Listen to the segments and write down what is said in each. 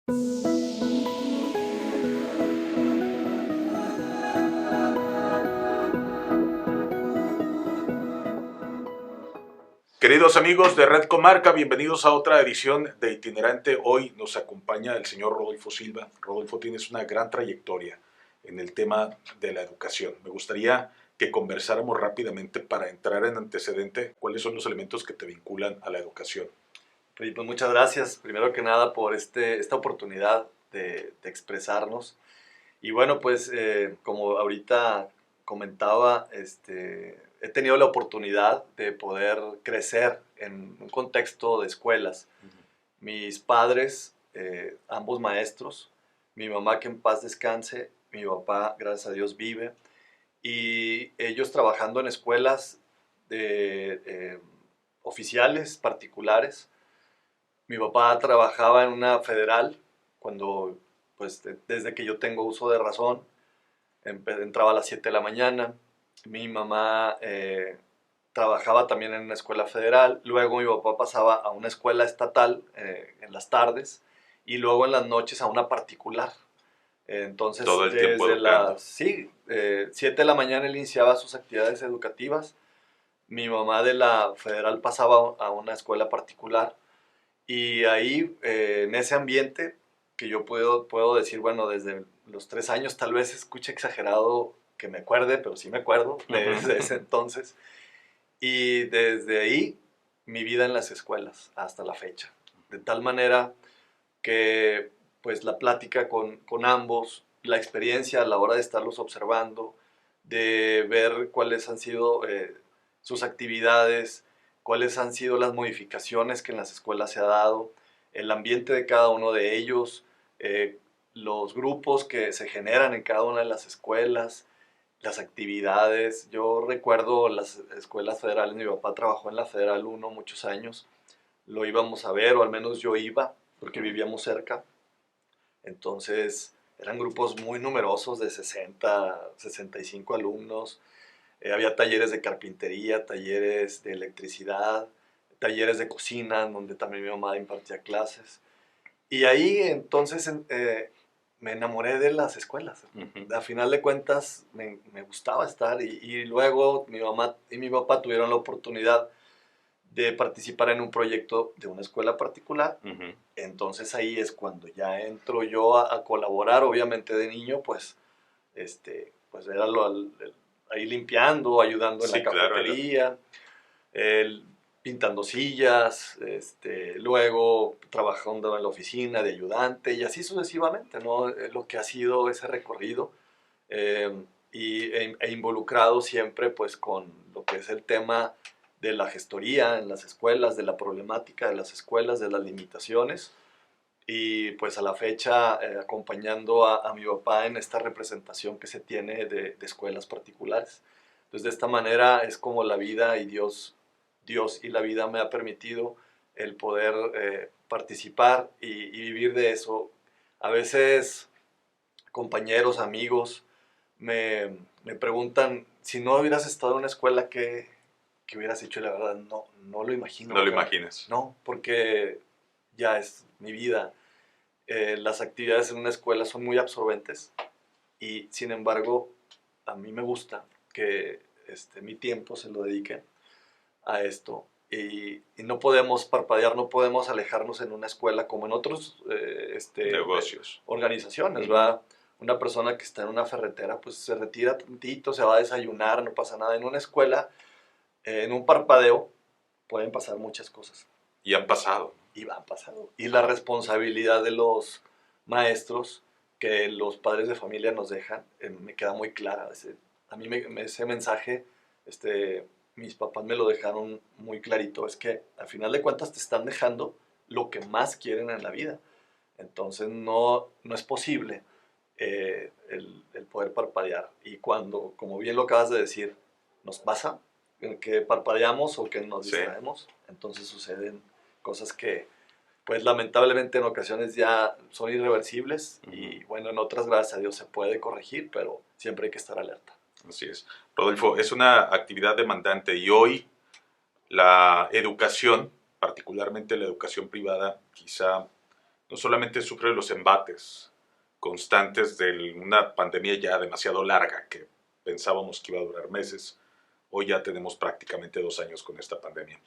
Queridos amigos de Red Comarca, bienvenidos a otra edición de Itinerante. Hoy nos acompaña el señor Rodolfo Silva. Rodolfo, tienes una gran trayectoria en el tema de la educación. Me gustaría que conversáramos rápidamente para entrar en antecedente cuáles son los elementos que te vinculan a la educación. Pues muchas gracias, primero que nada, por esta oportunidad de expresarnos. Y bueno, pues como ahorita comentaba, he tenido la oportunidad de poder crecer en un contexto de escuelas. Mis padres, ambos maestros, mi mamá que en paz descanse, mi papá, gracias a Dios, vive, y ellos trabajando en escuelas oficiales, particulares. Mi papá trabajaba en una federal cuando, pues desde que yo tengo uso de razón, entraba a las 7 de la mañana. Mi mamá trabajaba también en una escuela federal. Luego mi papá pasaba a una escuela estatal en las tardes y luego en las noches a una particular. Entonces, todo el tiempo desde educando. las 7 de la mañana él iniciaba sus actividades educativas. Mi mamá de la federal pasaba a una escuela particular. Y ahí, en ese ambiente, que yo puedo decir, bueno, desde los 3 años, tal vez escuche exagerado que me acuerde, pero sí me acuerdo desde ese entonces. Y desde ahí, mi vida en las escuelas hasta la fecha. De tal manera que, pues, la plática con ambos, la experiencia a la hora de estarlos observando, de ver cuáles han sido sus actividades, cuáles han sido las modificaciones que en las escuelas se ha dado, el ambiente de cada uno de ellos, los grupos que se generan en cada una de las escuelas, las actividades. Yo recuerdo las escuelas federales, mi papá trabajó en la Federal 1 muchos años, lo íbamos a ver, o al menos yo iba, porque vivíamos cerca. Entonces eran grupos muy numerosos de 60, 65 alumnos. Había talleres de carpintería, talleres de electricidad, talleres de cocina, donde también mi mamá impartía clases. Y ahí entonces me enamoré de las escuelas. A final de cuentas me gustaba estar y luego mi mamá y mi papá tuvieron la oportunidad de participar en un proyecto de una escuela particular. Entonces ahí es cuando ya entro yo a colaborar, obviamente de niño, pues era ahí limpiando, ayudando en la cafetería, pintando sillas, luego trabajando en la oficina de ayudante y así sucesivamente, ¿no? Lo que ha sido ese recorrido e involucrado siempre pues con lo que es el tema de la gestoría en las escuelas, de la problemática de las escuelas, de las limitaciones. Y pues a la fecha acompañando a mi papá en esta representación que se tiene de escuelas particulares. Entonces de esta manera es como la vida y Dios y la vida me ha permitido el poder participar y vivir de eso. A veces compañeros, amigos me preguntan, si no hubieras estado en una escuela, ¿qué hubieras hecho? Y la verdad no lo imagino. No lo imaginas. No, porque ya es mi vida. Las actividades en una escuela son muy absorbentes y sin embargo a mí me gusta que mi tiempo se lo dedique a esto y no podemos parpadear, no podemos alejarnos en una escuela como en otros negocios, organizaciones, ¿verdad? Una persona que está en una ferretera pues se retira tantito, se va a desayunar, no pasa nada. En una escuela, en un parpadeo pueden pasar muchas cosas. Y han pasado. Y han pasado. Y la responsabilidad de los maestros que los padres de familia nos dejan, me queda muy clara. A mí ese mensaje, mis papás me lo dejaron muy clarito. Es que al final de cuentas te están dejando lo que más quieren en la vida. Entonces no es posible el poder parpadear. Y cuando, como bien lo acabas de decir, nos pasa que parpadeamos o que nos distraemos, entonces suceden cosas que, pues lamentablemente en ocasiones ya son irreversibles y bueno, en otras, gracias a Dios, se puede corregir, pero siempre hay que estar alerta. Así es. Rodolfo, es una actividad demandante y hoy la educación, particularmente la educación privada, quizá no solamente sufre los embates constantes de una pandemia ya demasiado larga, que pensábamos que iba a durar meses, hoy ya tenemos prácticamente 2 años con esta pandemia.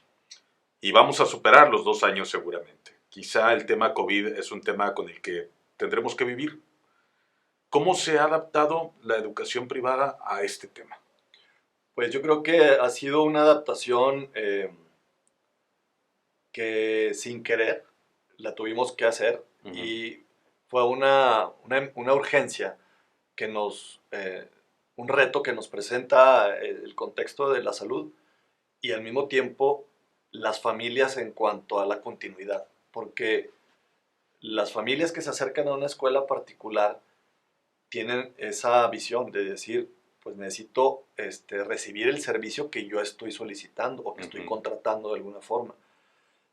Y vamos a superar los 2 años seguramente. Quizá el tema COVID es un tema con el que tendremos que vivir. ¿Cómo se ha adaptado la educación privada a este tema? Pues yo creo que ha sido una adaptación que sin querer la tuvimos que hacer y fue una urgencia que un reto que nos presenta el contexto de la salud y al mismo tiempo las familias en cuanto a la continuidad, porque las familias que se acercan a una escuela particular tienen esa visión de decir, pues necesito recibir el servicio que yo estoy solicitando o que estoy contratando de alguna forma.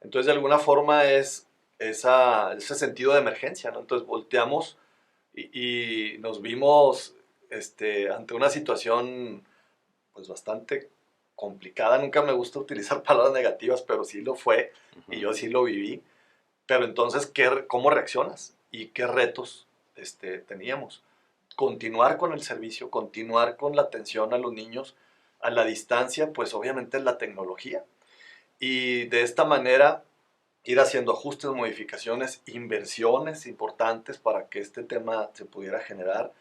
Entonces, de alguna forma es ese sentido de emergencia, ¿no? Entonces, volteamos y nos vimos ante una situación pues bastante complicada. Nunca me gusta utilizar palabras negativas, pero sí lo fue y yo sí lo viví. Pero entonces, ¿cómo reaccionas? ¿Y qué retos teníamos? Continuar con el servicio, continuar con la atención a los niños a la distancia, pues obviamente es la tecnología. Y de esta manera ir haciendo ajustes, modificaciones, inversiones importantes para que este tema se pudiera generar.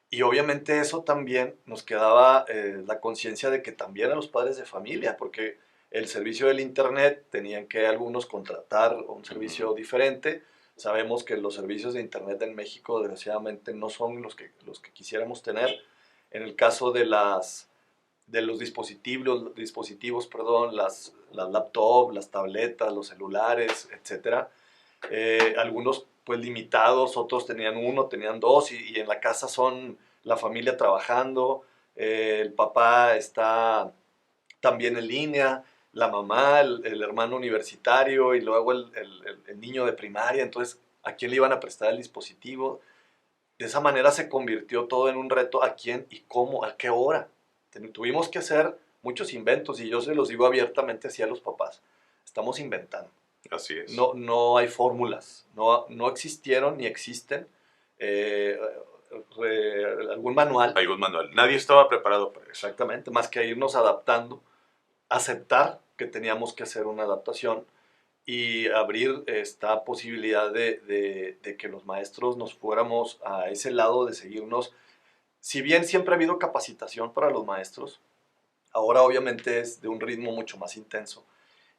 Y obviamente eso también nos quedaba la conciencia de que también a los padres de familia, porque el servicio del Internet tenían que algunos contratar un servicio diferente. Sabemos que los servicios de Internet en México desgraciadamente no son los que quisiéramos tener. En el caso de los dispositivos, perdón, las laptops, las tabletas, los celulares, etcétera. Algunos pues limitados, otros tenían uno, tenían dos y en la casa son la familia trabajando, el papá está también en línea, la mamá, el hermano universitario y luego el niño de primaria, entonces ¿a quién le iban a prestar el dispositivo? De esa manera se convirtió todo en un reto a quién y cómo, a qué hora. Tuvimos que hacer muchos inventos y yo se los digo abiertamente así a los papás. Estamos inventando. Así es. No hay fórmulas, no existieron ni existen algún manual. Algún manual. Nadie estaba preparado para eso. Exactamente, más que irnos adaptando, aceptar que teníamos que hacer una adaptación y abrir esta posibilidad de que los maestros nos fuéramos a ese lado de seguirnos. Si bien siempre ha habido capacitación para los maestros, ahora obviamente es de un ritmo mucho más intenso.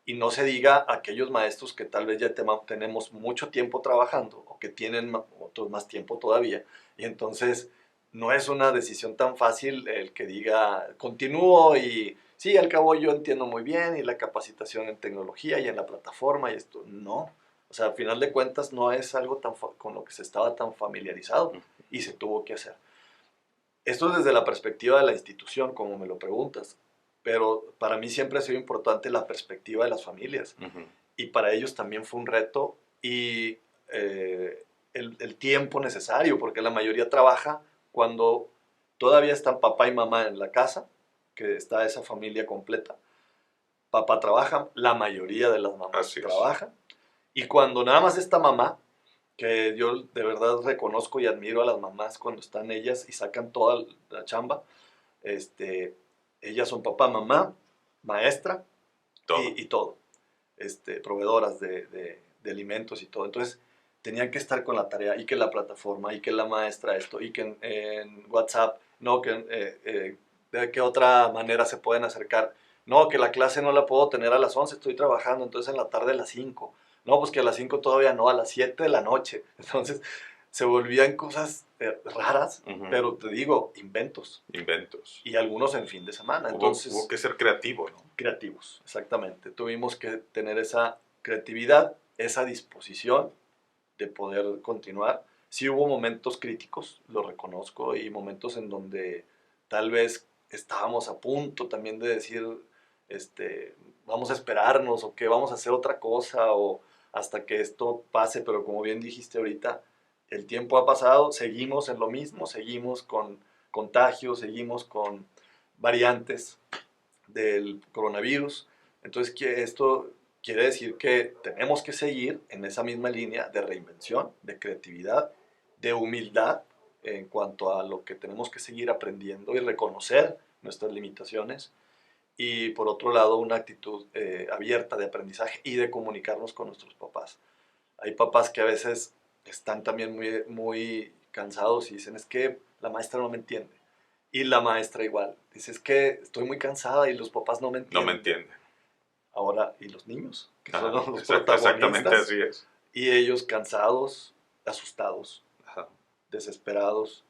Y no se diga aquellos maestros que tal vez ya tenemos mucho tiempo trabajando o que tienen otros más tiempo todavía. Y entonces no es una decisión tan fácil el que diga continúo y sí, al cabo yo entiendo muy bien y la capacitación en tecnología y en la plataforma y esto. No. O sea, al final de cuentas no es algo con lo que se estaba tan familiarizado y se tuvo que hacer. Esto desde la perspectiva de la institución, como me lo preguntas, pero para mí siempre ha sido importante la perspectiva de las familias y para ellos también fue un reto y el tiempo necesario, porque la mayoría trabaja cuando todavía están papá y mamá en la casa, que está esa familia completa. Papá trabaja, la mayoría de las mamás trabajan, y cuando nada más está mamá, que yo de verdad reconozco y admiro a las mamás cuando están ellas y sacan toda la chamba. Ellas son papá, mamá, maestra todo. Y todo. Proveedoras de alimentos y todo. Entonces, tenían que estar con la tarea y que la plataforma y que la maestra esto y que en WhatsApp, no, que de qué otra manera se pueden acercar. No, que la clase no la puedo tener a las 11, estoy trabajando, entonces en la tarde a las 5. No, pues que a las 5 todavía no, a las 7 de la noche. Entonces se volvían cosas raras, pero te digo, inventos. Inventos. Y algunos en fin de semana. Entonces, hubo que ser creativo, ¿no? Creativos, exactamente. Tuvimos que tener esa creatividad, esa disposición de poder continuar. Sí hubo momentos críticos, lo reconozco, y momentos en donde tal vez estábamos a punto también de decir, vamos a esperarnos o que vamos a hacer otra cosa o hasta que esto pase, pero como bien dijiste ahorita, el tiempo ha pasado, seguimos en lo mismo, seguimos con contagios, seguimos con variantes del coronavirus. Entonces, que esto quiere decir que tenemos que seguir en esa misma línea de reinvención, de creatividad, de humildad en cuanto a lo que tenemos que seguir aprendiendo y reconocer nuestras limitaciones. Y por otro lado, una actitud abierta de aprendizaje y de comunicarnos con nuestros papás. Hay papás que a veces están también muy cansados y dicen, es que la maestra no me entiende. Y la maestra igual. Dice, es que estoy muy cansada y los papás no me No me entienden. entiende. Ahora, ¿y los niños? Que Ajá, son los exactamente protagonistas. así es. Y ellos cansados, asustados, Ajá. desesperados.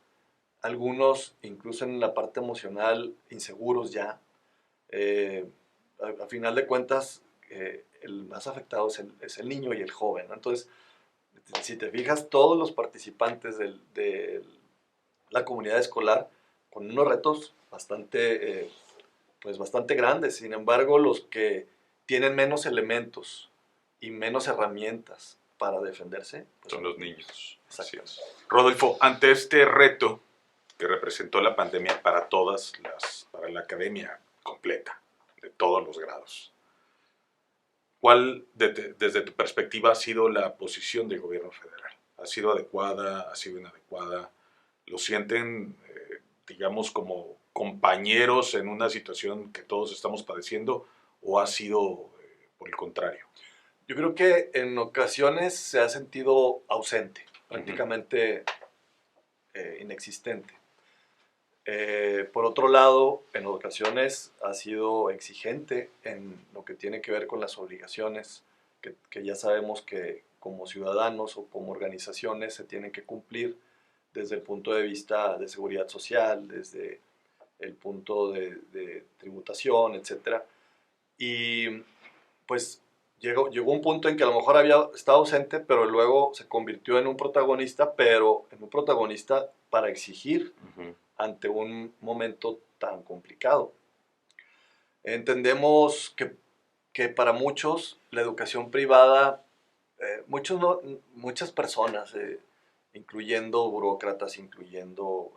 Algunos, incluso en la parte emocional, inseguros ya. A final de cuentas, el más afectado es el niño y el joven, ¿no? Entonces, si te fijas, todos los participantes de la comunidad escolar con unos retos bastante grandes. Sin embargo, los que tienen menos elementos y menos herramientas para defenderse pues Son los niños. Así Exacto. es. Rodolfo, ante este reto que representó la pandemia para para la academia completa, de todos los grados, ¿cuál, desde tu perspectiva, ha sido la posición del gobierno federal? ¿Ha sido adecuada? ¿Ha sido inadecuada? ¿Lo sienten, digamos, como compañeros en una situación que todos estamos padeciendo o ha sido por el contrario? Yo creo que en ocasiones se ha sentido ausente, prácticamente inexistente. Por otro lado, en ocasiones ha sido exigente en lo que tiene que ver con las obligaciones que ya sabemos que como ciudadanos o como organizaciones se tienen que cumplir desde el punto de vista de seguridad social, desde el punto de tributación, etcétera. Y pues llegó un punto en que a lo mejor había estado ausente, pero luego se convirtió en un protagonista, pero en un protagonista para exigir ante un momento tan complicado. Entendemos que para muchos la educación privada, muchas personas, incluyendo burócratas, incluyendo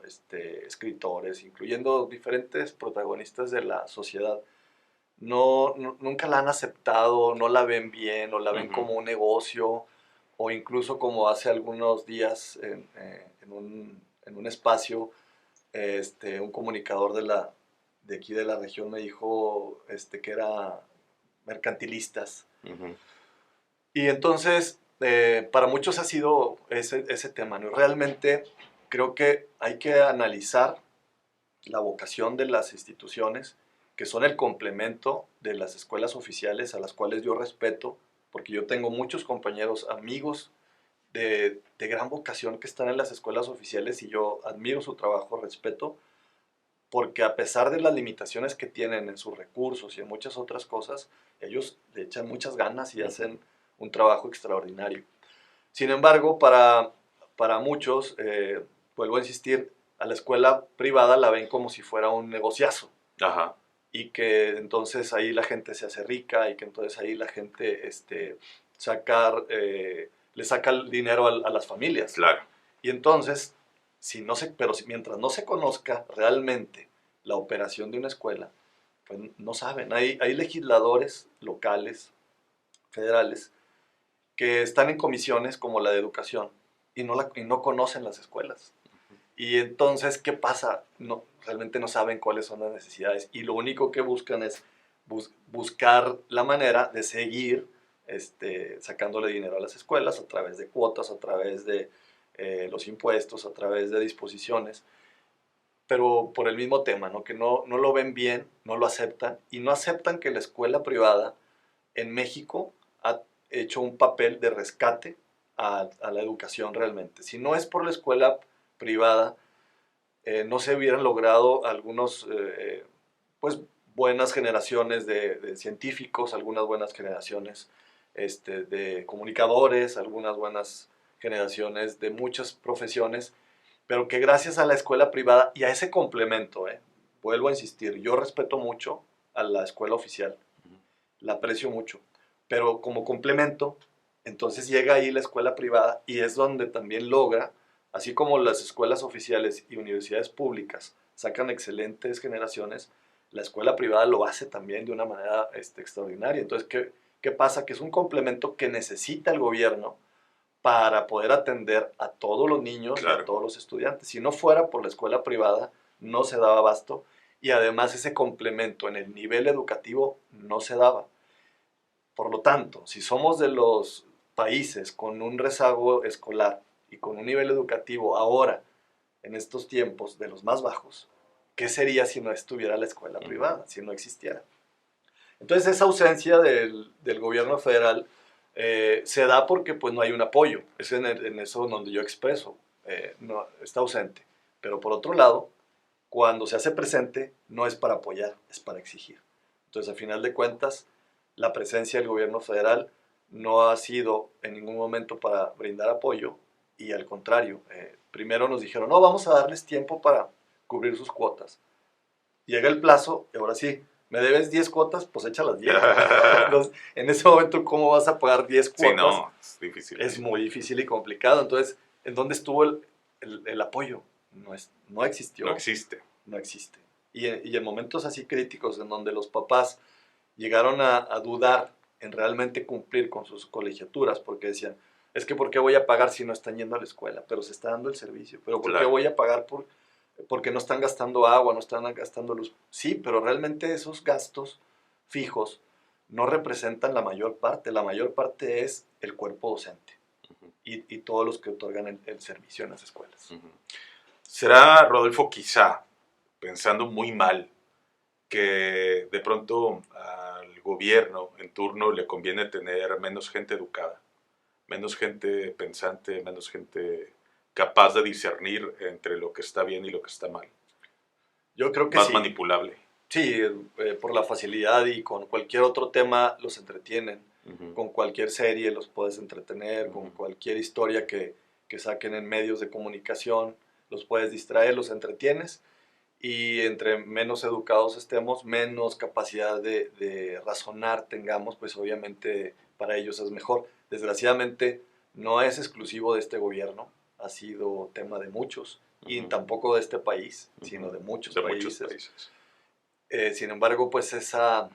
escritores, incluyendo diferentes protagonistas de la sociedad, nunca la han aceptado, no la ven bien, o la ven como un negocio, o incluso como hace algunos días en un espacio, un comunicador de aquí de la región me dijo que era mercantilistas. Y entonces, para muchos ha sido ese tema, ¿no? Realmente creo que hay que analizar la vocación de las instituciones, que son el complemento de las escuelas oficiales a las cuales yo respeto, porque yo tengo muchos compañeros, amigos de gran vocación que están en las escuelas oficiales y yo admiro su trabajo, respeto, porque a pesar de las limitaciones que tienen en sus recursos y en muchas otras cosas, ellos le echan muchas ganas y hacen un trabajo extraordinario. Sin embargo, para muchos, vuelvo a insistir, a la escuela privada la ven como si fuera un negociazo. Ajá. Y que entonces ahí la gente se hace rica y que entonces ahí la gente le saca el dinero a las familias. Claro. Y entonces, mientras no se conozca realmente la operación de una escuela, pues no saben. Hay legisladores locales, federales, que están en comisiones como la de educación y no conocen las escuelas. Y entonces, ¿qué pasa? Realmente no saben cuáles son las necesidades y lo único que buscan es buscar la manera de seguir sacándole dinero a las escuelas a través de cuotas, a través de los impuestos, a través de disposiciones, pero por el mismo tema, ¿no? Que no lo ven bien, no lo aceptan y no aceptan que la escuela privada en México ha hecho un papel de rescate a la educación realmente. Si no es por la escuela privada, no se hubieran logrado pues buenas generaciones de científicos, algunas buenas generaciones de comunicadores, algunas buenas generaciones de muchas profesiones, pero que gracias a la escuela privada y a ese complemento, vuelvo a insistir, yo respeto mucho a la escuela oficial, la aprecio mucho, pero como complemento, entonces llega ahí la escuela privada y es donde también logra, así como las escuelas oficiales y universidades públicas sacan excelentes generaciones, la escuela privada lo hace también de una manera extraordinaria. Entonces, ¿qué ¿Qué pasa? Que es un complemento que necesita el gobierno para poder atender a todos los niños y a todos los estudiantes. Si no fuera por la escuela privada, no se daba abasto, y además ese complemento en el nivel educativo no se daba. Por lo tanto, si somos de los países con un rezago escolar y con un nivel educativo ahora, en estos tiempos, de los más bajos, ¿qué sería si no estuviera la escuela privada, si no existiera? Entonces esa ausencia del gobierno federal se da porque pues no hay un apoyo. Es en eso donde yo expreso, no, está ausente. Pero por otro lado, cuando se hace presente, no es para apoyar, es para exigir. Entonces, a final de cuentas, la presencia del gobierno federal no ha sido en ningún momento para brindar apoyo, y al contrario, primero nos dijeron, no, vamos a darles tiempo para cubrir sus cuotas. Llega el plazo y ahora sí, me debes 10 cuotas, pues echa las 10. Entonces, en ese momento, ¿cómo vas a pagar 10 cuotas? Sí, no, es difícil. Es muy difícil y complicado. Entonces, ¿en dónde estuvo el apoyo? No existió. No existe. No existe. Y en momentos así críticos, en donde los papás llegaron a dudar en realmente cumplir con sus colegiaturas, porque decían, es que ¿por qué voy a pagar si no están yendo a la escuela? Pero se está dando el servicio. ¿Pero por qué voy a pagar porque no están gastando agua, no están gastando luz? Sí, pero realmente esos gastos fijos no representan la mayor parte. La mayor parte es el cuerpo docente y todos los que otorgan el servicio en las escuelas. ¿Será, Rodolfo, quizá, pensando muy mal, que de pronto al gobierno en turno le conviene tener menos gente educada, menos gente pensante, menos gente capaz de discernir entre lo que está bien y lo que está mal? Yo creo que Más sí. manipulable. Sí, por la facilidad, y con cualquier otro tema los entretienen. Con cualquier serie los puedes entretener, con cualquier historia que saquen en medios de comunicación, los puedes distraer, los entretienes, y entre menos educados estemos, menos capacidad de razonar tengamos, pues obviamente para ellos es mejor. Desgraciadamente no es exclusivo de este gobierno, ha sido tema de muchos, y tampoco de este país, sino de muchos países. Sin embargo, pues esa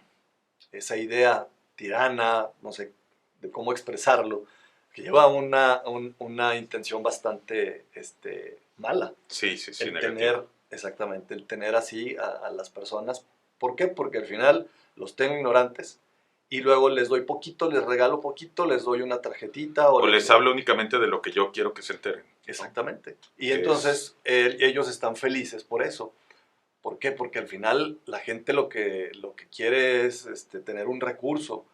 idea tirana, no sé de cómo expresarlo, que lleva una intención bastante mala. Sí, el negativa. tener, exactamente, el tener así a las personas. ¿Por qué? Porque al final los tengo ignorantes y luego les doy poquito, les regalo poquito, les doy una tarjetita. O les hablo únicamente de lo que yo quiero que se enteren. Exactamente. Y entonces ellos están felices por eso. ¿Por qué? Porque al final la gente lo que quiere es tener un recurso.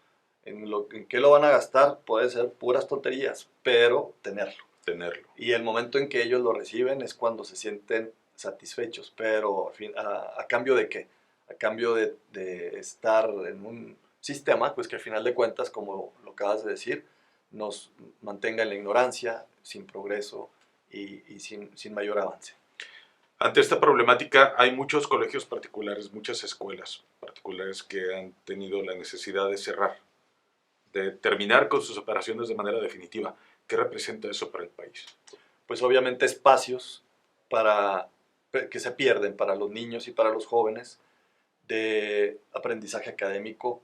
¿En qué lo van a gastar? Puede ser puras tonterías, pero tenerlo. Y el momento en que ellos lo reciben es cuando se sienten satisfechos. Pero ¿a cambio de qué? A cambio de estar en un sistema, pues que al final de cuentas, como lo acabas de decir, nos mantenga en la ignorancia, sin progreso y sin mayor avance. Ante esta problemática hay muchos colegios particulares, muchas escuelas particulares que han tenido la necesidad de cerrar, de terminar con sus operaciones de manera definitiva. ¿Qué representa eso para el país? Pues obviamente espacios que se pierden para los niños y para los jóvenes de aprendizaje académico.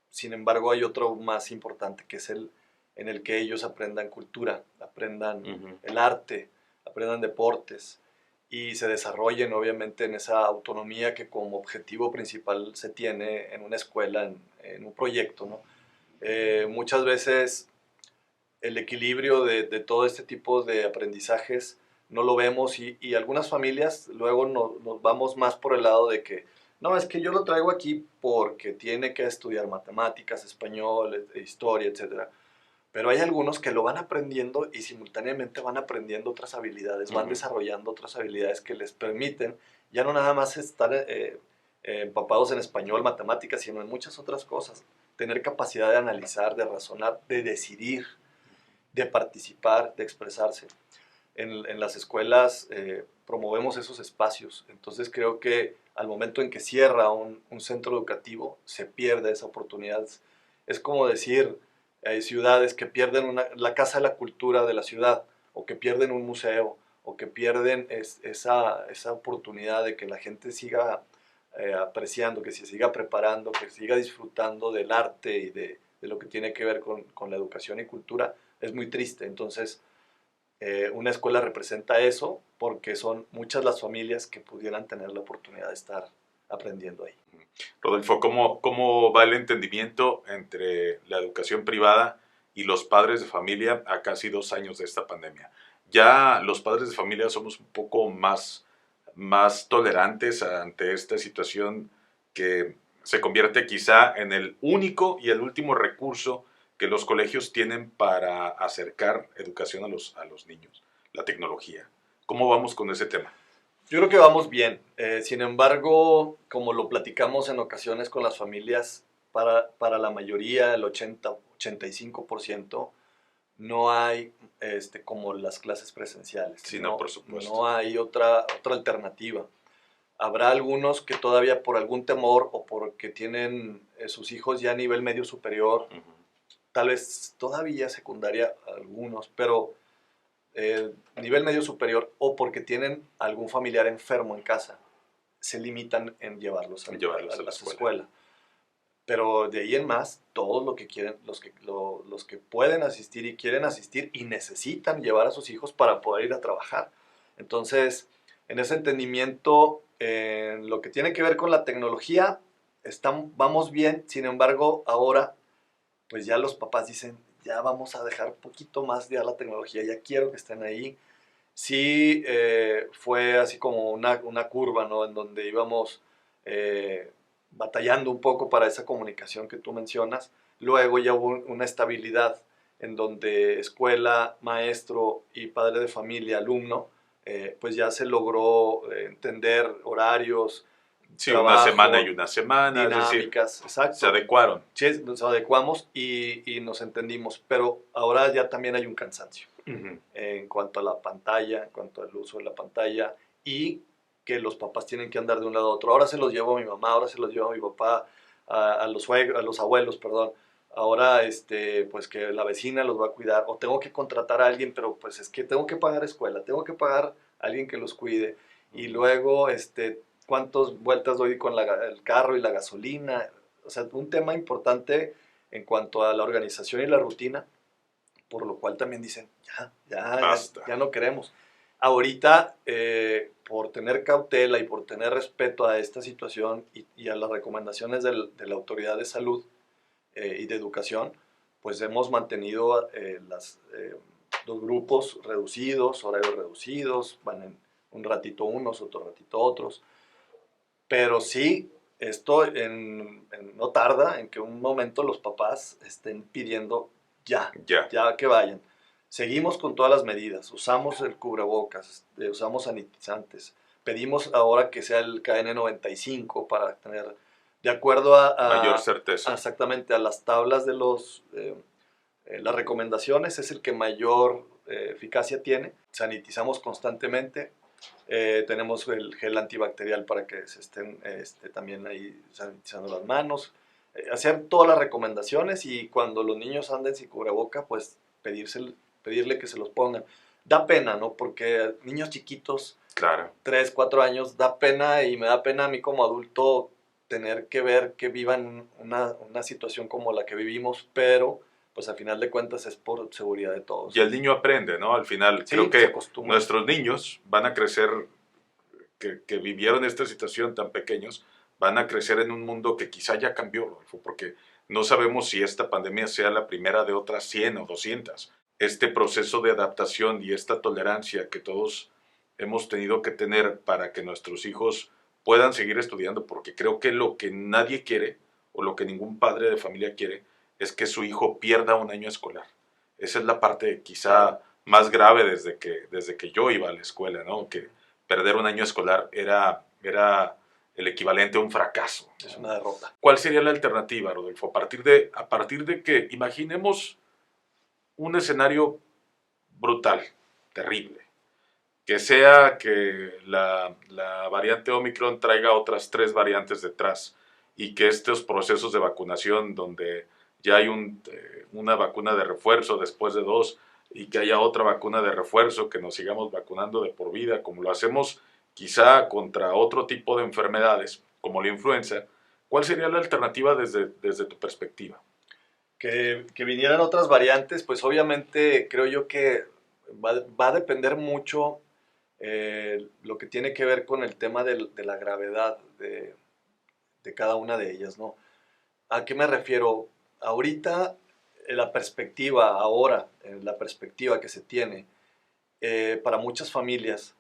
Sin embargo, hay otro más importante, que es el en el que ellos aprendan cultura, aprendan el arte, aprendan deportes y se desarrollen obviamente en esa autonomía que como objetivo principal se tiene en una escuela, en un proyecto, ¿no? Muchas veces el equilibrio de todo este tipo de aprendizajes no lo vemos, y algunas familias luego nos vamos más por el lado de que no, es que yo lo traigo aquí porque tiene que estudiar matemáticas, español, historia, etc. Pero hay algunos que lo van aprendiendo y simultáneamente van aprendiendo otras habilidades, van desarrollando otras habilidades que les permiten ya no nada más estar empapados en español, matemáticas, sino en muchas otras cosas. Tener capacidad de analizar, de razonar, de decidir, de participar, de expresarse. En las escuelas promovemos esos espacios. Entonces creo que al momento en que cierra un centro educativo, se pierde esa oportunidad. Es como decir, hay ciudades que pierden la Casa de la Cultura de la ciudad, o que pierden un museo, o que pierden esa oportunidad de que la gente siga apreciando, que se siga preparando, que siga disfrutando del arte y de de lo que tiene que ver con la educación y cultura, es muy triste. Entonces, una escuela representa eso porque son muchas las familias que pudieran tener la oportunidad de estar aprendiendo ahí. Rodolfo, ¿cómo va el entendimiento entre la educación privada y los padres de familia a casi 2 años de esta pandemia? Ya los padres de familia somos un poco más tolerantes ante esta situación que se convierte quizá en el único y el último recurso que los colegios tienen para acercar educación a los niños, la tecnología. ¿Cómo vamos con ese tema? Yo creo que vamos bien. Sin embargo, como lo platicamos en ocasiones con las familias, para la mayoría, el 80-85%, no hay como las clases presenciales. Sí, no, por supuesto. No hay otra alternativa. Habrá algunos que todavía por algún temor o porque tienen sus hijos ya a nivel medio superior, tal vez todavía secundaria algunos, pero nivel medio superior o porque tienen algún familiar enfermo en casa, se limitan en llevarlos a la escuela. Pero de ahí en más, todos lo que quieren, los que pueden asistir y quieren asistir y necesitan llevar a sus hijos para poder ir a trabajar. Entonces, en ese entendimiento, en lo que tiene que ver con la tecnología, vamos bien. Sin embargo, ahora, pues ya los papás dicen, ya vamos a dejar un poquito más ya la tecnología, ya quiero que estén ahí. Sí, fue así como una curva, ¿no? En donde íbamos batallando un poco para esa comunicación que tú mencionas. Luego ya hubo una estabilidad en donde escuela, maestro y padre de familia, alumno, pues ya se logró entender horarios, sí, trabajo, una semana y una semana, dinámicas, es decir, exacto. se adecuaron. Sí, nos adecuamos y nos entendimos, pero ahora ya también hay un cansancio en cuanto a la pantalla, en cuanto al uso de la pantalla y que los papás tienen que andar de un lado a otro. Ahora se los llevo a mi mamá, ahora se los llevo a mi papá, a los abuelos, perdón. Ahora, pues que la vecina los va a cuidar o tengo que contratar a alguien, pero pues es que tengo que pagar escuela, tengo que pagar a alguien que los cuide y luego, cuántas vueltas doy con el carro y la gasolina. O sea, un tema importante en cuanto a la organización y la rutina, por lo cual también dicen, ya no queremos. Ahorita, por tener cautela y por tener respeto a esta situación y a las recomendaciones de la autoridad de salud y de educación, pues hemos mantenido los grupos reducidos, horarios reducidos, van en un ratito unos, otro ratito otros, pero sí, esto no tarda en que un momento los papás estén pidiendo ya que vayan. Seguimos con todas las medidas, usamos el cubrebocas, usamos sanitizantes, pedimos ahora que sea el KN95 para tener, de acuerdo mayor certeza. Exactamente, a las tablas de las recomendaciones, es el que mayor eficacia tiene. Sanitizamos constantemente. Tenemos el gel antibacterial para que se estén también ahí sanitizando las manos. Hacer todas las recomendaciones y cuando los niños anden sin cubreboca, pues pedirle que se los pongan. Da pena, ¿no? Porque niños chiquitos, claro, 3, 4 años, da pena y me da pena a mí como adulto tener que ver que vivan una situación como la que vivimos, pero pues al final de cuentas es por seguridad de todos. Y el niño aprende, ¿no? Al final, sí, creo que nuestros niños van a crecer, que vivieron esta situación tan pequeños, van a crecer en un mundo que quizá ya cambió, Rodolfo, porque no sabemos si esta pandemia sea la primera de otras 100 o 200. Este proceso de adaptación y esta tolerancia que todos hemos tenido que tener para que nuestros hijos puedan seguir estudiando, porque creo que lo que nadie quiere, o lo que ningún padre de familia quiere, es que su hijo pierda un año escolar. Esa es la parte quizá más grave desde que yo iba a la escuela, ¿no? Que perder un año escolar era el equivalente a un fracaso. Es una derrota. ¿Cuál sería la alternativa, Rodolfo? A partir de que imaginemos un escenario brutal, terrible, que sea que la variante Omicron traiga otras 3 variantes detrás y que estos procesos de vacunación donde ya hay una vacuna de refuerzo después de 2 y que haya otra vacuna de refuerzo, que nos sigamos vacunando de por vida, como lo hacemos quizá contra otro tipo de enfermedades, como la influenza. ¿Cuál sería la alternativa desde tu perspectiva? Que vinieran otras variantes, pues obviamente creo yo que va a depender mucho lo que tiene que ver con el tema de la gravedad de cada una de ellas, ¿no? ¿A qué me refiero? Ahorita, la perspectiva, ahora, la perspectiva que se tiene para muchas familias,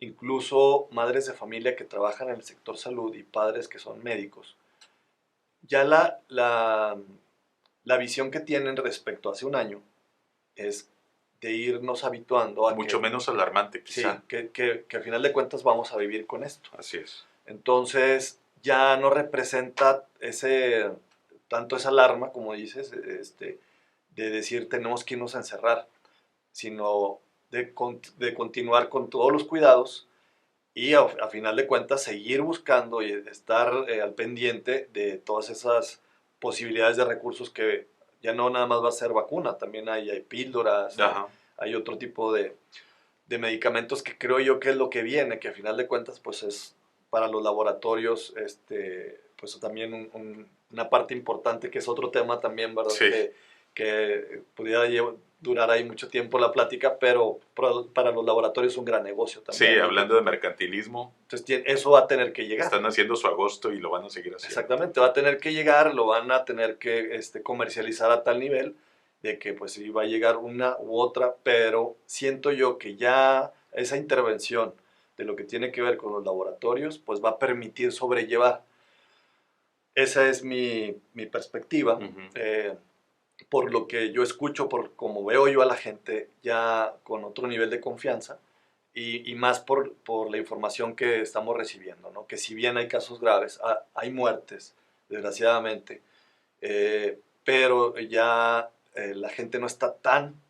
incluso madres de familia que trabajan en el sector salud y padres que son médicos, ya la visión que tienen respecto a hace un año es de irnos habituando a Mucho que, menos alarmante, sí, quizá. que al final de cuentas vamos a vivir con esto. Así es. Entonces ya no representa tanto esa alarma, como dices, de decir tenemos que irnos a encerrar, sino de continuar con todos los cuidados y a final de cuentas seguir buscando y estar al pendiente de todas esas posibilidades de recursos que ya no nada más va a ser vacuna, también hay píldoras, Ajá. hay otro tipo de medicamentos que creo yo que es lo que viene, que a final de cuentas pues es para los laboratorios pues también una parte importante, que es otro tema también, ¿verdad? Sí. Que pudiera durar ahí mucho tiempo la plática, pero para los laboratorios es un gran negocio Sí, también. hablando de mercantilismo, Entonces eso va a tener que llegar. están haciendo su agosto y lo van a seguir haciendo. Exactamente, va a tener que llegar, lo van a tener que comercializar a tal nivel de que pues sí va a llegar una u otra, pero siento yo que ya esa intervención de lo que tiene que ver con los laboratorios pues va a permitir sobrellevar. Esa es mi perspectiva. Ujú. Por lo que yo escucho, por como veo yo a la gente ya con otro nivel de confianza y más por la información que estamos recibiendo, ¿no? Que si bien hay casos graves, hay muertes, desgraciadamente, pero ya la gente no está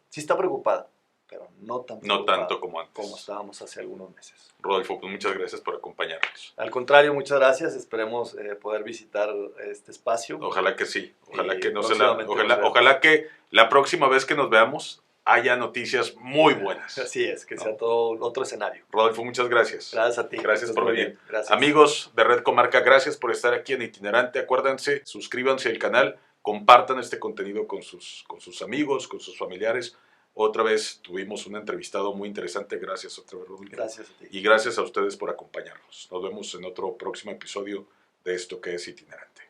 sí está preocupada, pero no tan No preocupada tanto como antes. como estábamos hace algunos meses. Rodolfo, pues muchas gracias por acompañarnos. Al contrario, muchas gracias, esperemos poder visitar este espacio. Ojalá que sí, ojalá Y que no próximamente nos vemos. ojalá que la próxima vez que nos veamos haya noticias muy buenas. Así es, que ¿no? sea todo otro escenario. Rodolfo, muchas gracias. Gracias a ti. Gracias por Muy venir. bien, gracias. Amigos de Red Comarca, gracias por estar aquí en Itinerante. Acuérdense, suscríbanse al canal, compartan este contenido con sus amigos, con sus familiares. Otra vez tuvimos un entrevistado muy interesante. Gracias otra vez, Rodolfo. Gracias a ti. Y gracias a ustedes por acompañarnos. Nos vemos en otro próximo episodio de esto que es Itinerante.